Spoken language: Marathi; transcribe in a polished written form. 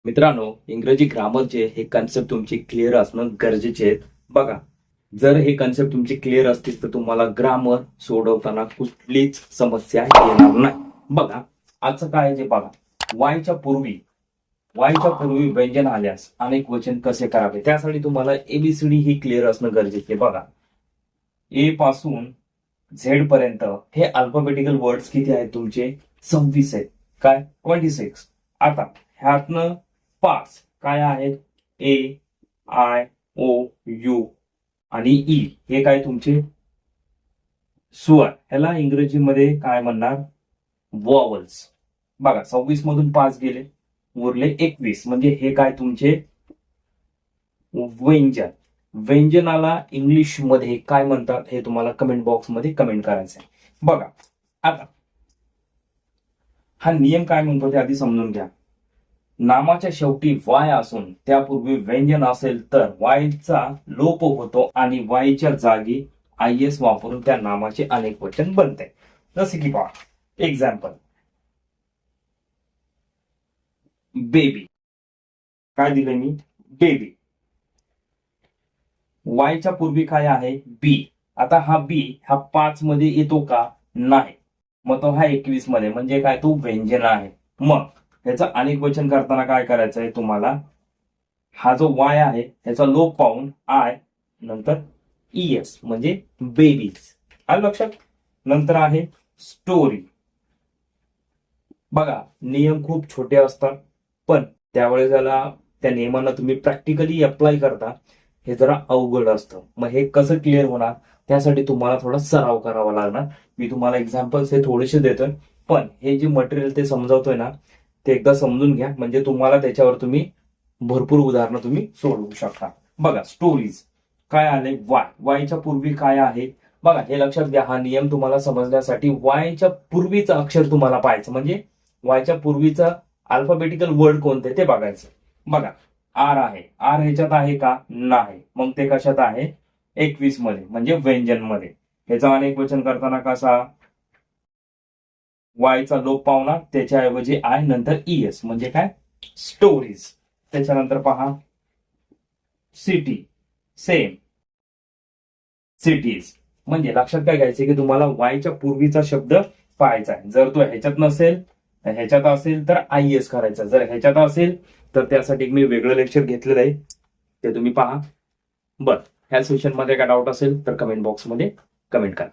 मित्रांनो, इंग्रजी ग्रामरचे हे कन्सेप्ट तुमची क्लिअर असणं गरजेचे आहेत. बघा, जर हे कन्सेप्ट तुमचे क्लिअर असतील तर तुम्हाला ग्रामर सोडवताना कुठलीच समस्या येणार नाही. बघा, आजचं काय आहे जे बघा, वायच्या पूर्वी व्यंजन आल्यास अनेक वचन कसे करावे त्यासाठी तुम्हाला एबीसीडी ही क्लिअर असणं गरजेचे आहे. बघा, ए पासून झेड पर्यंत हे अल्फाबेटिकल वर्ड्स किती आहेत तुमचे? 26 आहेत. काय? 26. आता ह्यातनं 5 काय आहेत? ए, आय, ओ, यू आणि ई हे काय तुमचे स्वर. ह्याला इंग्रजीमध्ये काय म्हणणार? वॉवल्स. बघा, 26 मधून 5 गेले, उरले 21. म्हणजे हे काय तुमचे व्यंजन. व्यंजनाला इंग्लिश मध्ये काय म्हणतात हे तुम्हाला कमेंट बॉक्स मध्ये कमेंट करायचं आहे. बघा, आता हा नियम काय म्हणतो ते आधी समजून घ्या. नामाच्या शेवटी वाय असून त्यापूर्वी व्यंजन असेल तर वायचा लोप होतो आणि वायच्या जागी आय एस वापरून त्या नामाचे अनेक वचन बनते. जसे की पहा, एक्झाम्पल, बेबी. काय दिले मी? बेबी. वायच्या पूर्वी काय आहे? बी. आता हा बी हा 5 मध्ये येतो का? नाही. मग तो हा 21 मध्ये, म्हणजे काय? तो व्यंजन आहे. मग ह्याचं अनेक वचन करताना काय करायचं आहे तुम्हाला? हा जो वाय आहे ह्याचा लोप पाहून आय नंतर ईएस म्हणजे बेबीज. आलं लक्षात? नंतर आहे स्टोरी. बघा, नियम खूप छोटे असतात, पण त्यावेळेस त्या नियमांना तुम्ही प्रॅक्टिकली अप्लाय करता हे जरा अवघड असतं. मग हे कसं क्लिअर होणार? त्यासाठी तुम्हाला थोडा सराव करावा लागणार. मी तुम्हाला एक्झाम्पल्स हे थोडेसे देतोय, पण हे जे मटेरियल ते समजावतोय ना ते एकदा समजून घ्या, म्हणजे तुम्हाला त्याच्यावर तुम्ही भरपूर उदाहरणं तुम्ही सोडवू शकता. बघा, स्टोरीज काय आले? वायच्या पूर्वी काय आहे? बघा, हे लक्षात घ्या. हा नियम तुम्हाला समजण्यासाठी वायच्या पूर्वीचं अक्षर तुम्हाला पाहायचं, म्हणजे वायच्या पूर्वीचं अल्फाबेटिकल वर्ड कोणते ते बघायचं. बघा, आर आहे. आर ह्याच्यात आहे का? नाही. मग ते कशात आहे? 21 मध्ये, म्हणजे व्यंजन मध्ये. ह्याचा अनेक वचन करताना कसा? वायचा लोप पावणार, त्याच्याऐवजी आय नंतर ईएस म्हणजे काय? स्टोरीज. त्याच्यानंतर पहा, सिटी. Same, cities. म्हणजे लक्षात काय घ्यायचं की तुम्हाला वायच्या पूर्वीचा शब्द पाहायचा आहे. जर तो ह्याच्यात नसेल, ह्याच्यात असेल तर आय एस करायचा. जर ह्याच्यात असेल तर त्यासाठी मी वेगळं लेक्चर घेतलेलं आहे, ते तुम्ही पहा. बरं, ह्या सेशन मध्ये काय डाऊट असेल तर कमेंट बॉक्स मध्ये कमेंट करा.